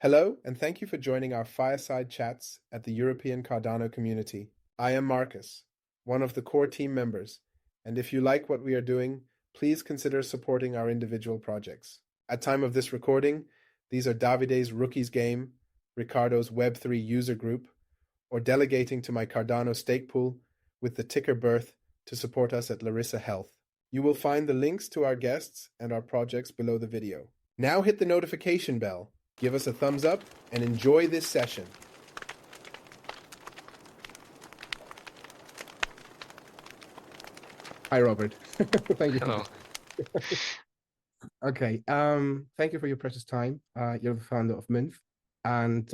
Hello, and thank you for joining our Fireside chats at the European Cardano community. I am Marcus, one of the core team members, and if you like what we are doing, please consider supporting our individual projects. At time of this recording, these are Davide's Rookies Game, Ricardo's Web3 user group, or delegating to my Cardano stake pool with the ticker Birth to support us at Larissa Health. You will find the links to our guests and our projects below the video. Now hit the notification bell, give us a thumbs up, and enjoy this session. Hi, Robert. Thank you. Hello. Okay. Thank you for your precious time. You're the founder of Mynth, and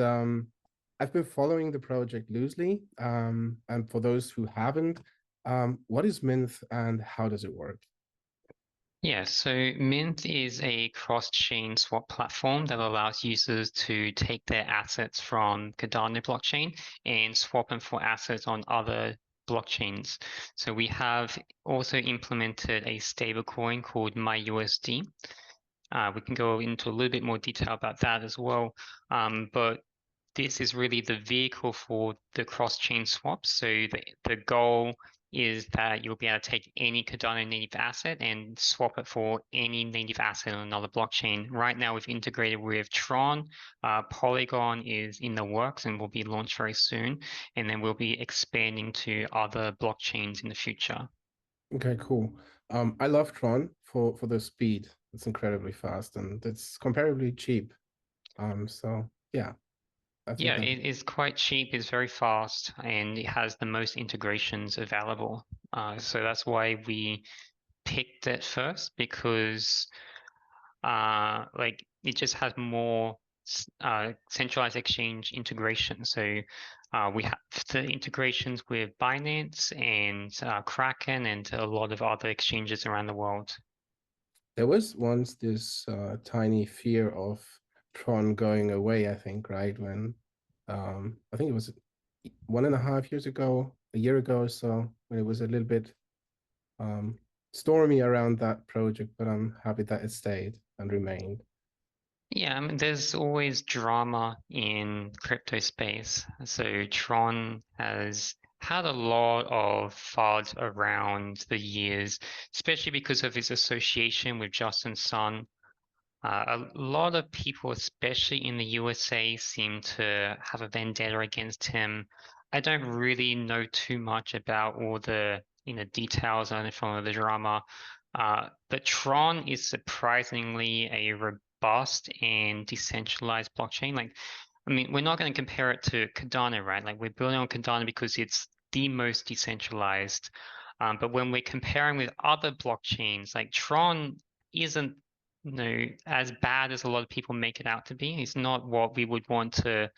I've been following the project loosely. And for those who haven't, what is Mynth and how does it work? Yeah, so Mynth is a cross-chain swap platform that allows users to take their assets from Cardano blockchain and swap them for assets on other blockchains. So we have also implemented a stablecoin called MyUSD. We can go into a little bit more detail about that as well. But this is really the vehicle for the cross-chain swaps. So the goal is that you'll be able to take any Cardano native asset and swap it for any native asset on another blockchain. Right now, we've integrated with Tron. Polygon is in the works and will be launched very soon. And then we'll be expanding to other blockchains in the future. Okay, cool. I love Tron for the speed. It's incredibly fast and it's comparably cheap. So yeah. Yeah, it is quite cheap, it's very fast, and it has the most integrations available. So that's why we picked it first, because like it just has more centralized exchange integration. So we have the integrations with Binance and Kraken and a lot of other exchanges around the world. There was once this tiny fear of Tron going away, I think, right? When I think it was 1.5 years ago, a year ago or so, when it was a little bit stormy around that project, but I'm happy that it stayed and remained. Yeah, I mean, there's always drama in crypto space. So Tron has had a lot of FUD around the years, especially because of his association with Justin Sun. A lot of people, especially in the USA, seem to have a vendetta against him. I don't really know too much about all the details on from the drama, but Tron is surprisingly a robust and decentralized blockchain. Like, I mean, we're not going to compare it to Cardano, right? Like, we're building on Cardano because it's the most decentralized. But when we're comparing with other blockchains, like Tron isn't as bad as a lot of people make it out to be. It's not what we would want to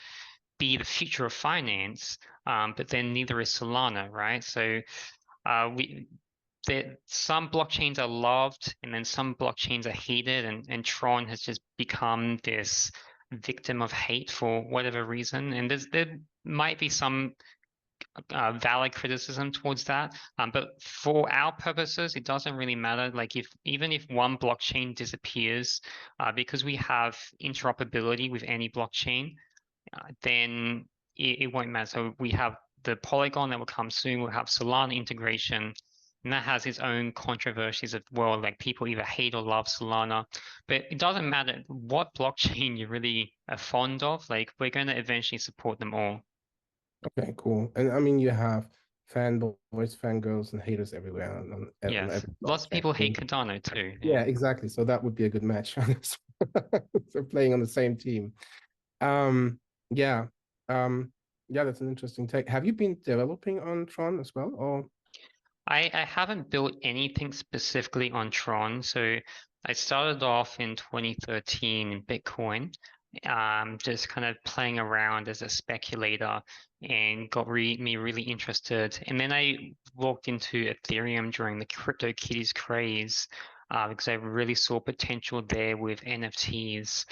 be the future of finance, but then neither is Solana, right? So some blockchains are loved and then some blockchains are hated, and Tron has just become this victim of hate for whatever reason. And there might be some valid criticism towards that. But for our purposes, it doesn't really matter. Like even if one blockchain disappears, because we have interoperability with any blockchain, then it won't matter. So we have the Polygon that will come soon. We'll have Solana integration. And that has its own controversies as well. Like people either hate or love Solana, but it doesn't matter what blockchain you really are fond of. Like we're going to eventually support them all. Okay, cool. And I mean, you have fanboys, fangirls, and haters everywhere on Yes, every lots of blockchain. people hate Cardano too. Yeah, Yeah. exactly. So that would be a good match. So playing on the same team. Um, yeah. Yeah, that's an interesting take. Have you been developing on Tron as well? Or I haven't built anything specifically on Tron. So I started off in 2013 in Bitcoin, just kind of playing around as a speculator and got me really interested. And then I walked into Ethereum during the CryptoKitties craze, because I really saw potential there with NFTs.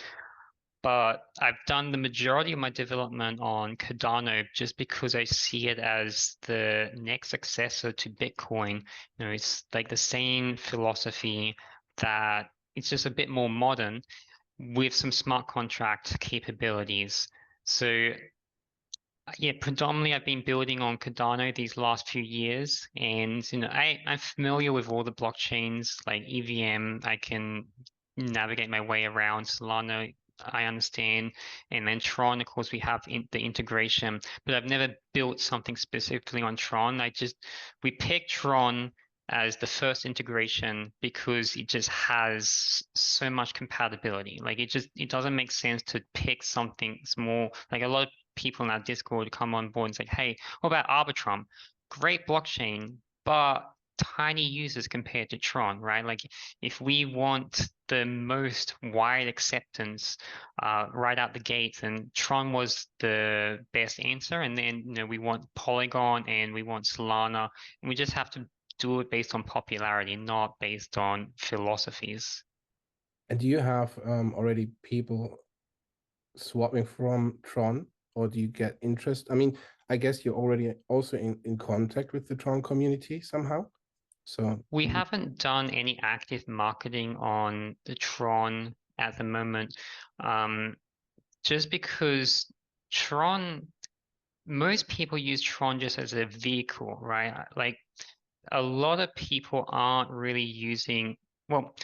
But I've done the majority of my development on Cardano just because I see it as the next successor to Bitcoin. It's like the same philosophy that it's just a bit more modern. with some smart contract capabilities. So yeah, predominantly I've been building on Cardano these last few years, and I'm familiar with all the blockchains like EVM. I can navigate my way around Solana. I understand, and then Tron, of course, we have the integration, but I've never built something specifically on Tron. We picked Tron as the first integration because it just has so much compatibility. Like it doesn't make sense to pick something small. Like a lot of people in our Discord come on board and say, hey, what about Arbitrum? Great blockchain, but tiny users compared to Tron, right? Like if we want the most wide acceptance right out the gate, then Tron was the best answer. And then we want Polygon and we want Solana, and we just have to do it based on popularity, not based on philosophies. And do you have already people swapping from Tron, or do you get interest? I mean, I guess you're already also in contact with the Tron community somehow. So We haven't done any active marketing on the Tron at the moment, just because Tron, most people use Tron just as a vehicle, right? Like a lot of people aren't really using, well,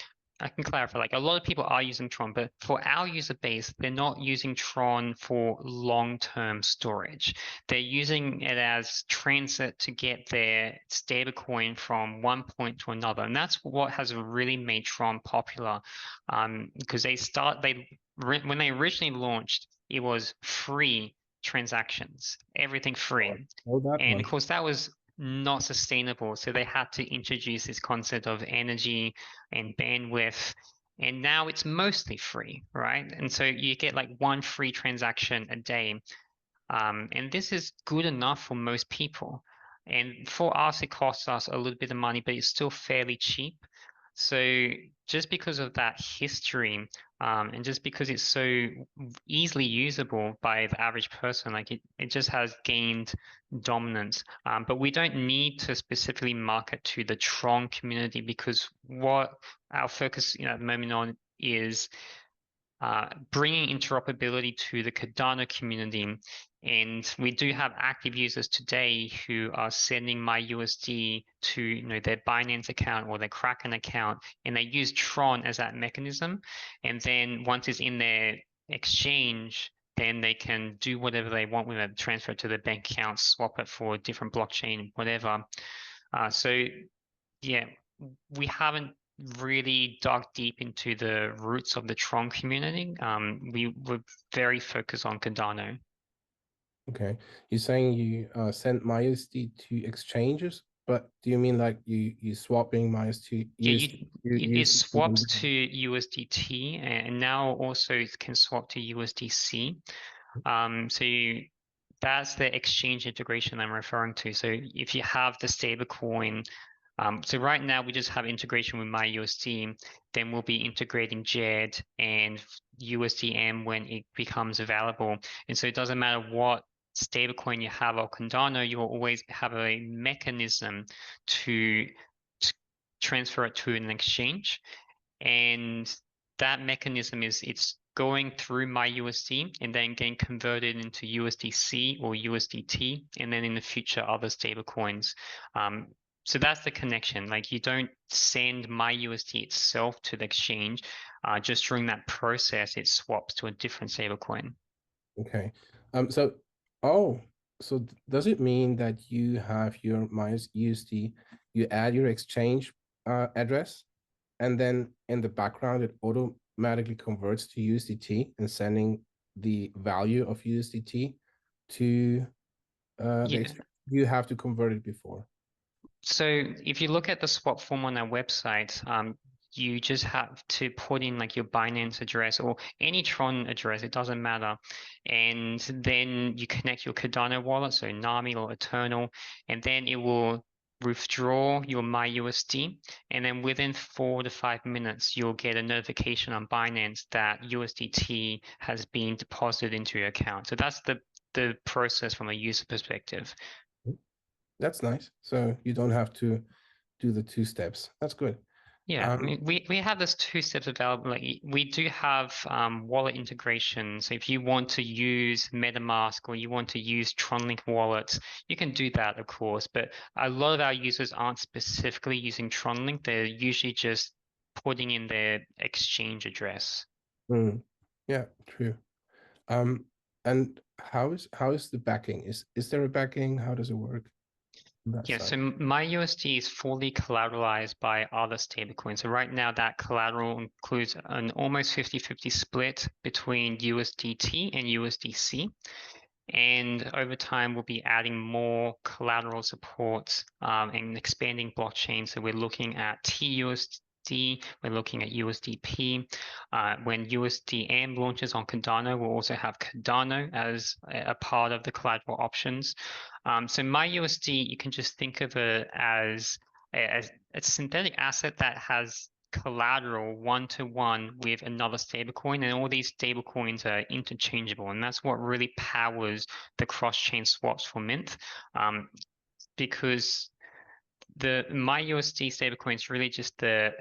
I can clarify, like a lot of people are using Tron, but for our user base, they're not using Tron for long-term storage. They're using it as transit to get their stablecoin from one point to another. And that's what has really made Tron popular. Because when they originally launched, it was free transactions, everything free. all that And one. of course, that was not sustainable. So they had to introduce this concept of energy and bandwidth. And now it's mostly free, right? And so you get like one free transaction a day. And this is good enough for most people. And for us, it costs us a little bit of money, but it's still fairly cheap. So just because of that history, and just because it's so easily usable by the average person, like it just has gained dominance. But we don't need to specifically market to the Tron community because what our focus at the moment on is bringing interoperability to the Cardano community. And we do have active users today who are sending MyUSD to their Binance account or their Kraken account, and they use Tron as that mechanism. And then once it's in their exchange, then they can do whatever they want with it, transfer it to their bank account, swap it for a different blockchain, whatever. So yeah, we haven't really dug deep into the roots of the Tron community. We were very focused on Cardano. Okay, you're saying you send MyUSD to exchanges, but do you mean like you swapping MyUSD Yeah, it USD swaps to USDT, and now also it can swap to USDC. That's the exchange integration I'm referring to. So if you have the stablecoin, so right now we just have integration with MyUSD, then we'll be integrating JED and USDM when it becomes available. And so it doesn't matter what stablecoin you have or Cardano, you will always have a mechanism to transfer it to an exchange. And that mechanism it's going through MyUSD and then getting converted into USDC or USDT, and then in the future other stablecoins. So that's the connection. Like you don't send MyUSD itself to the exchange. Just during that process, it swaps to a different stablecoin. Okay. So, so does it mean that you have your MyUSD, you add your exchange address, and then in the background it automatically converts to USDT and sending the value of USDT to the Yeah. exchange? You have to convert it before. So if you look at the swap form on our website, you just have to put in like your Binance address or any Tron address, it doesn't matter. And then you connect your Cardano wallet, so Nami or Eternal, and then it will withdraw your MyUSD. And then within 4 to 5 minutes, you'll get a notification on Binance that USDT has been deposited into your account. So that's the process from a user perspective. That's nice. So you don't have to do the two steps. That's good. Yeah, I mean, we have this two steps available. Like we do have wallet integration. So if you want to use MetaMask or you want to use TronLink wallets, you can do that, of course. But a lot of our users aren't specifically using TronLink. They're usually just putting in their exchange address. Mm. Yeah, true. Um, and how is the backing? Is there a backing? How does it work on that Yeah, so side? my USD is fully collateralized by other stablecoins. So right now that collateral includes an almost 50-50 split between USDT and USDC. And over time, we'll be adding more collateral support and expanding blockchain. So we're looking at TUSD, we're looking at USDP. When USDM launches on Cardano, we'll also have Cardano as a part of the collateral options. So my USD, you can just think of it as a synthetic asset that has collateral one-to-one with another stablecoin, and all these stablecoins are interchangeable, and that's what really powers the cross-chain swaps for Mynth, because the MyUSD stablecoin is really just the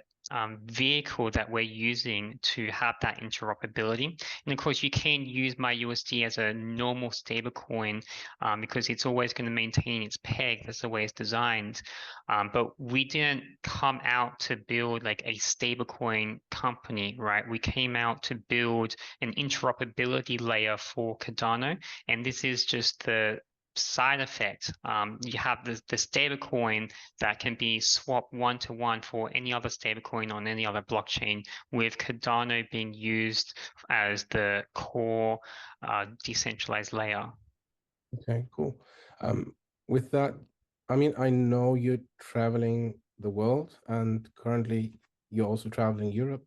vehicle that we're using to have that interoperability. And of course, you can use MyUSD as a normal stablecoin because it's always going to maintain its peg. That's the way it's designed. But we didn't come out to build like a stablecoin company, right? We came out to build an interoperability layer for Cardano, and this is just the side effect. You have the stablecoin that can be swapped one-to-one for any other stablecoin on any other blockchain, with Cardano being used as the core decentralized layer. Okay, cool. With that, I mean, I know you're traveling the world and currently you're also traveling Europe.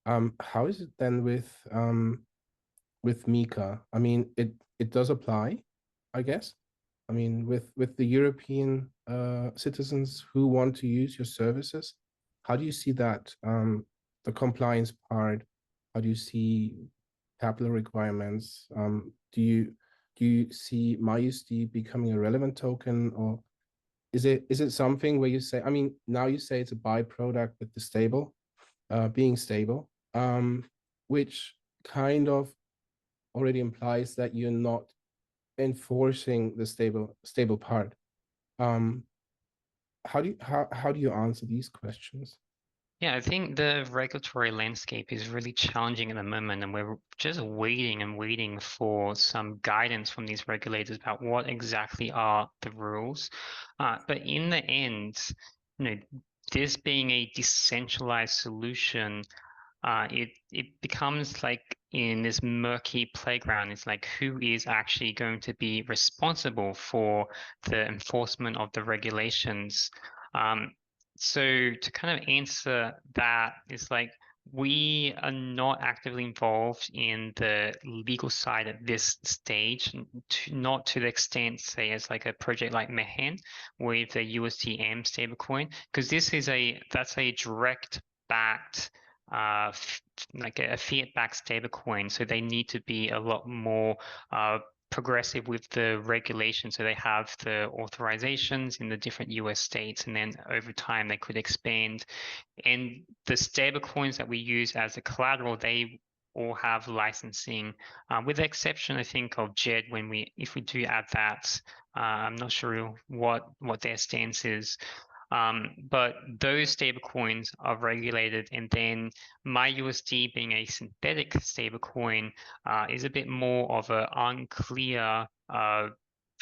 How is it then with Mika? I mean, it does apply, I guess. I mean, with the European citizens who want to use your services, how do you see that? The compliance part, how do you see capital requirements? Do you see MyUSD becoming a relevant token, or is it something where you say, I mean, now you say it's a byproduct with the stable, being stable, which kind of already implies that you're not enforcing the stable part. Um, how do you answer these questions? Yeah, I think the regulatory landscape is really challenging at the moment, and we're just waiting and waiting for some guidance from these regulators about what exactly are the rules. But in the end, you know, this being a decentralized solution, it becomes like in this murky playground. It's like, who is actually going to be responsible for the enforcement of the regulations? Um, so to kind of answer that, is like, we are not actively involved in the legal side at this stage, not to the extent, say, as like a project like Mehen with the USDM stablecoin, because that's a direct backed like a fiat-backed stablecoin, so they need to be a lot more progressive with the regulation. So they have the authorizations in the different US states, and then over time they could expand. And the stablecoins that we use as a collateral, they all have licensing, with the exception, I think, of JED. If we do add that, I'm not sure what their stance is. But those stablecoins are regulated, and then MyUSD, being a synthetic stablecoin, is a bit more of an unclear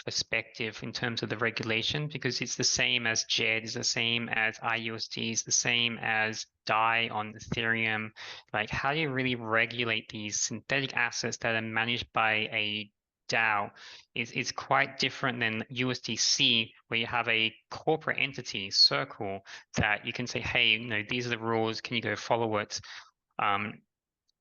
perspective in terms of the regulation, because it's the same as JED, is the same as IUSD, is the same as DAI on Ethereum. Like, how do you really regulate these synthetic assets that are managed by a DAO? Is quite different than USDC, where you have a corporate entity, Circle, that you can say, hey, these are the rules, can you go follow it?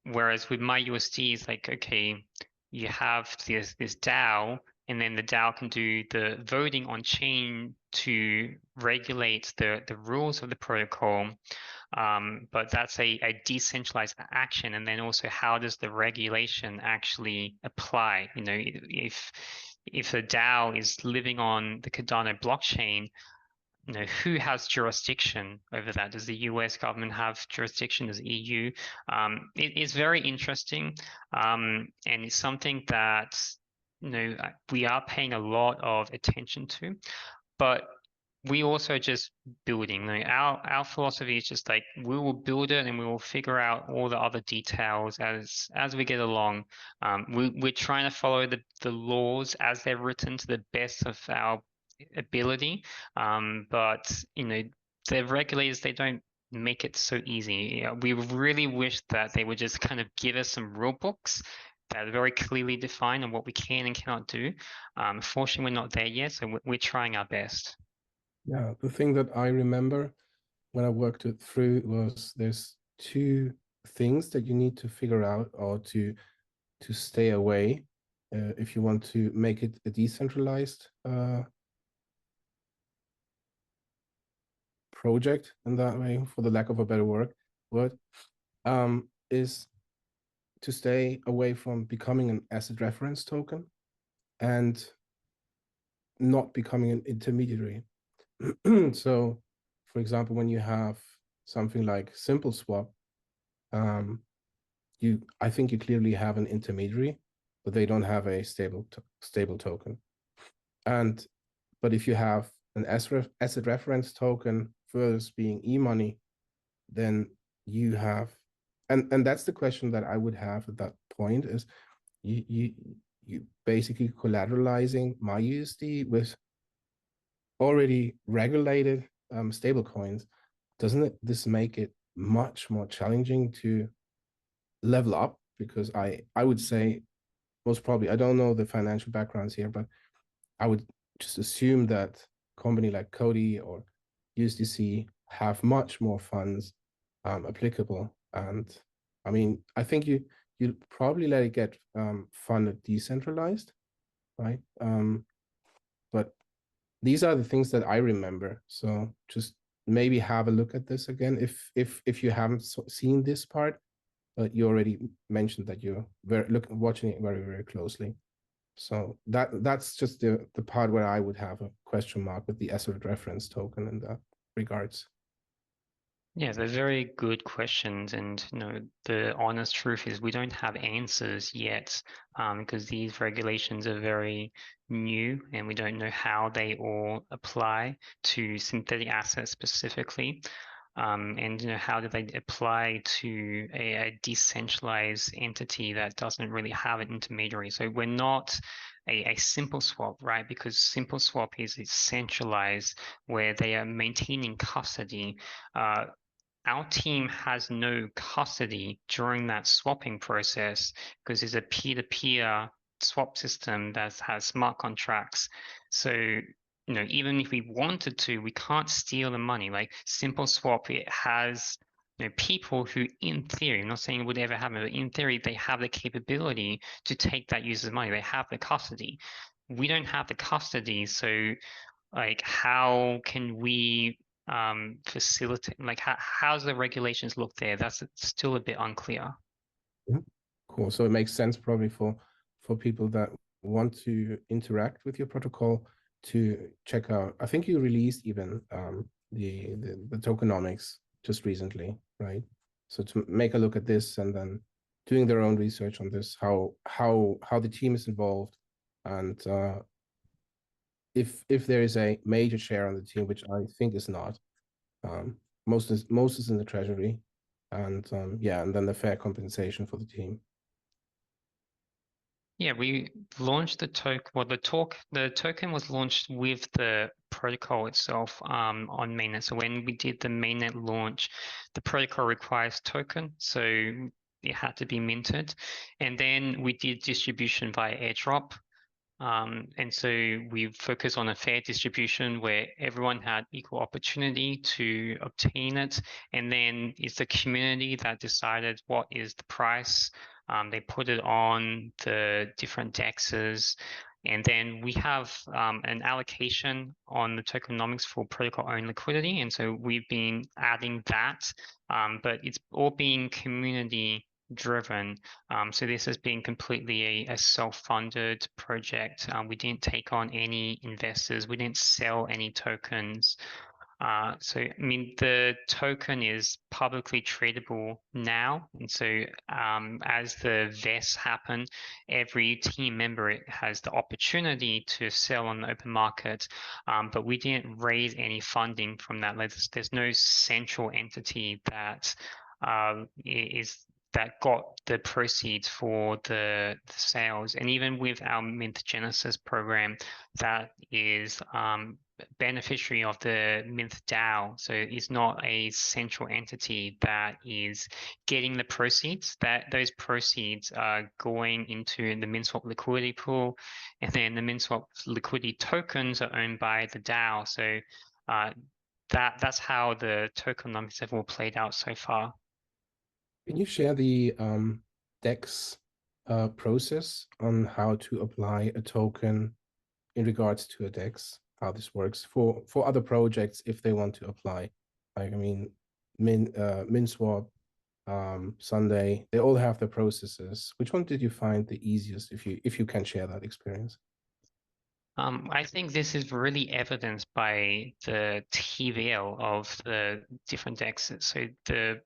Whereas with MyUSD, it's like, okay, you have this DAO, and then the DAO can do the voting on chain to regulate the rules of the protocol. But that's a decentralized action. And then also, how does the regulation actually apply? If a DAO is living on the Cardano blockchain, who has jurisdiction over that? Does the US government have jurisdiction? Does the EU? It is very interesting, and it's something that we are paying a lot of attention to, but we also just building. Our philosophy is just like we will build it and we will figure out all the other details as we get along. We're trying to follow the laws as they're written to the best of our ability, but the regulators, they don't make it so easy. We really wish that they would just kind of give us some rule books that are very clearly defined on what we can and cannot do. Fortunately, we're not there yet, so we're trying our best. Yeah, the thing that I remember when I worked it through was there's two things that you need to figure out or to stay away if you want to make it a decentralized project in that way, for the lack of a better word, is to stay away from becoming an asset reference token and not becoming an intermediary. So, for example, when you have something like Simple Swap, I think you clearly have an intermediary, but they don't have a stable token. But if you have an asset reference token versus being e-money, then you have, and that's the question that I would have at that point is you basically collateralizing MyUSD with already regulated stable coins. Doesn't this make it much more challenging to level up? Because I would say most probably, I don't know the financial backgrounds here, but I would just assume that company like Cody or USDC have much more funds applicable. And I mean, I think you probably let it get funded decentralized, right? But these are the things that I remember. So just maybe have a look at this again if you haven't seen this part, but you already mentioned that you're watching it very, very closely. So that's just the part where I would have a question mark with the asset reference token in that regards. Yeah, they're very good questions, and the honest truth is we don't have answers yet, because these regulations are very new, and we don't know how they all apply to synthetic assets specifically, and how do they apply to a decentralized entity that doesn't really have an intermediary. So we're not a simple swap, right? Because simple swap is centralized, where they are maintaining custody. Our team has no custody during that swapping process because it's a peer-to-peer swap system that has smart contracts. So, even if we wanted to, we can't steal the money. Like Simple Swap, it has people who, in theory, I'm not saying it would ever happen, but in theory, they have the capability to take that user's money. They have the custody. We don't have the custody, so like how can we facilitate, like how's the regulations look there? That's still a bit unclear. Cool. So it makes sense probably for people that want to interact with your protocol to check out. I think you released even the tokenomics just recently, right? So to make a look at this and then doing their own research on this, how the team is involved, and if there is a major share on the team, which I think is not, most is in the treasury, and yeah, and then the fair compensation for the team. Yeah, we launched the token. Well, the token was launched with the protocol itself on mainnet. So when we did the mainnet launch, the protocol requires token, so it had to be minted, and then we did distribution via airdrop. And so we focus on a fair distribution where everyone had equal opportunity to obtain it. And then it's the community that decided what is the price. They put it on the different dexes. And then we have an allocation on the tokenomics for protocol-owned liquidity. And so we've been adding that, but it's all being community driven. So this has been completely a self-funded project. We didn't take on any investors. We didn't sell any tokens. So, I mean, the token is publicly tradable now. And so as the vests happen, every team member has the opportunity to sell on the open market. But we didn't raise any funding from that. There's no central entity that that got the proceeds for the sales. And even with our Mynth Genesis program, that is beneficiary of the Mynth DAO. So it's not a central entity that is getting the proceeds. That those proceeds are going into the MintSwap liquidity pool, and then the MintSwap liquidity tokens are owned by the DAO. So that's how the tokenomics have all played out so far. Can you share the DEX process on how to apply a token in regards to a DEX? How this works for other projects if they want to apply? Like, I mean, MinSwap, Sunday, they all have their processes. Which one did you find the easiest, if you can share that experience? I think this is really evidenced by the TVL of the different DEXs. So the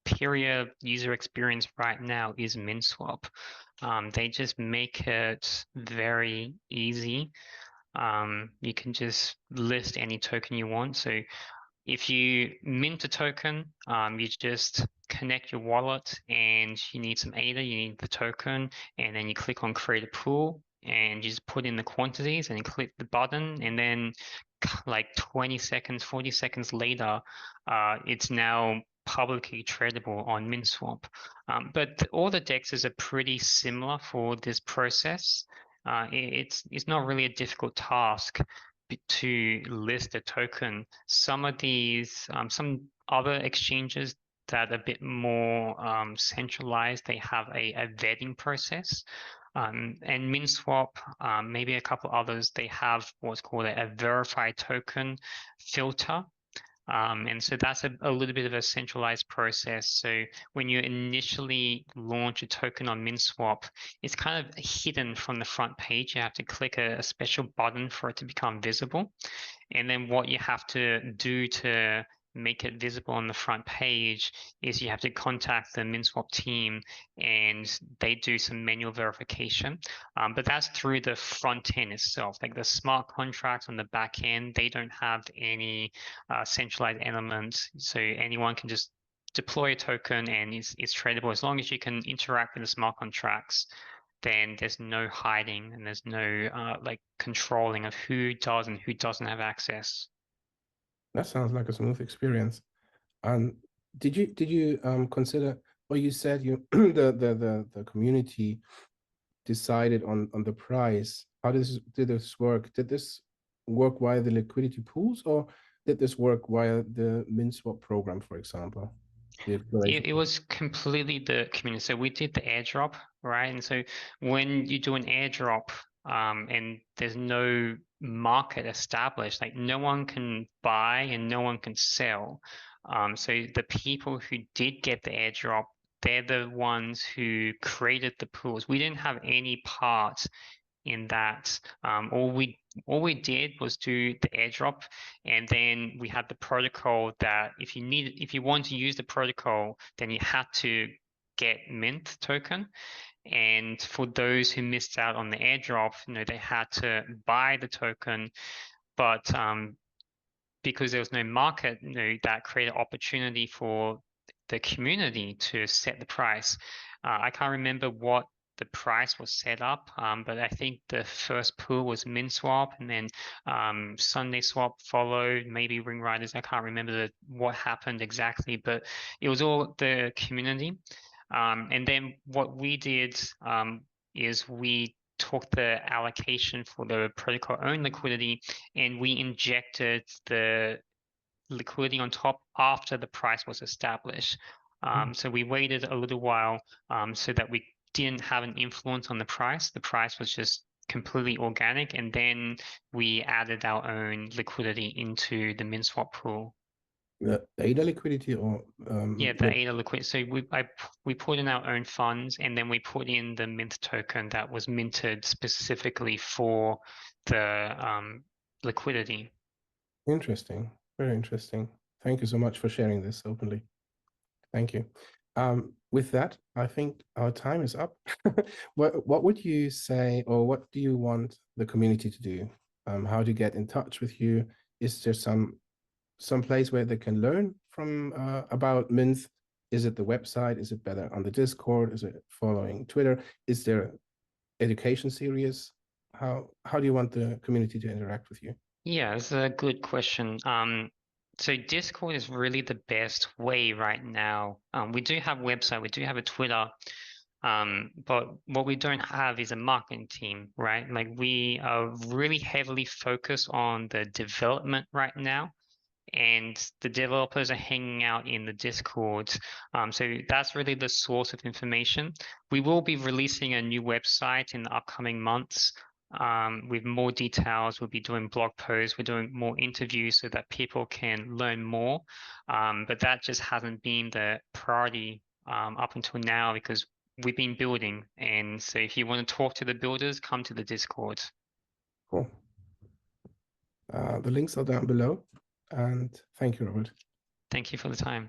superior user experience right now is MinSwap. They just make it very easy. You can just list any token you want. So if you mint a token, you just connect your wallet and you need some ADA, you need the token, and then you click on create a pool and you just put in the quantities and you click the button, and then like 20 seconds, 40 seconds later, it's now publicly tradable on MintSwap. But all the DEXs are pretty similar for this process. It's not really a difficult task to list a token. Some of these, some other exchanges that are a bit more centralized, they have a vetting process. And MinSwap, maybe a couple others, they have what's called a verified token filter. And so that's a little bit of a centralized process. So when you initially launch a token on MinSwap, it's kind of hidden from the front page. You have to click a special button for it to become visible. And then what you have to do to make it visible on the front page is you have to contact the MinSwap team and they do some manual verification. But that's through the front end itself. Like the smart contracts on the back end, they don't have any centralized elements. So anyone can just deploy a token and it's tradable as long as you can interact with the smart contracts. Then there's no hiding and there's no like controlling of who does and who doesn't have access. That sounds like a smooth experience. And did you consider, well, you said you the community decided on the price. How did this work? Did this work via the liquidity pools, or did this work via the MinSwap program, for example? It was completely the community. So we did the airdrop, right? And so when you do an airdrop, and there's no market established, like no one can buy and no one can sell. So the people who did get the airdrop, they're the ones who created the pools. We didn't have any part in that. All we did was do the airdrop, and then we had the protocol that if you want to use the protocol, then you had to get Mynth token. And for those who missed out on the airdrop, they had to buy the token, but because there was no market, that created opportunity for the community to set the price. I can't remember what the price was set up, but I think the first pool was MinSwap, and then Sunday Swap followed, maybe Ring Riders. I can't remember what happened exactly, but it was all the community. And then what we did is we took the allocation for the protocol owned liquidity and we injected the liquidity on top after the price was established. So we waited a little while so that we didn't have an influence on the price. The price was just completely organic, and then we added our own liquidity into the MinSwap pool. The ADA liquidity, or yeah, the ADA liquidity. So we put in our own funds, and then we put in the Mynth token that was minted specifically for the liquidity. Interesting. Very interesting. Thank you so much for sharing this openly. Thank you. With that, I think our time is up. What would you say, or what do you want the community to do? How to get in touch with you? Is there some place where they can learn from about Mynth? Is it the website? Is it better on the Discord? Is it following Twitter? Is there education series? How do you want the community to interact with you? Yeah, it's a good question. So Discord is really the best way right now. We do have a website, we do have a Twitter, but what we don't have is a marketing team, right? Like we are really heavily focused on the development right now, and the developers are hanging out in the Discord. So that's really the source of information. We will be releasing a new website in the upcoming months with more details. We'll be doing blog posts. We're doing more interviews so that people can learn more. But that just hasn't been the priority up until now because we've been building. And so if you want to talk to the builders, come to the Discord. Cool. The links are down below. And thank you, Robert. Thank you for the time.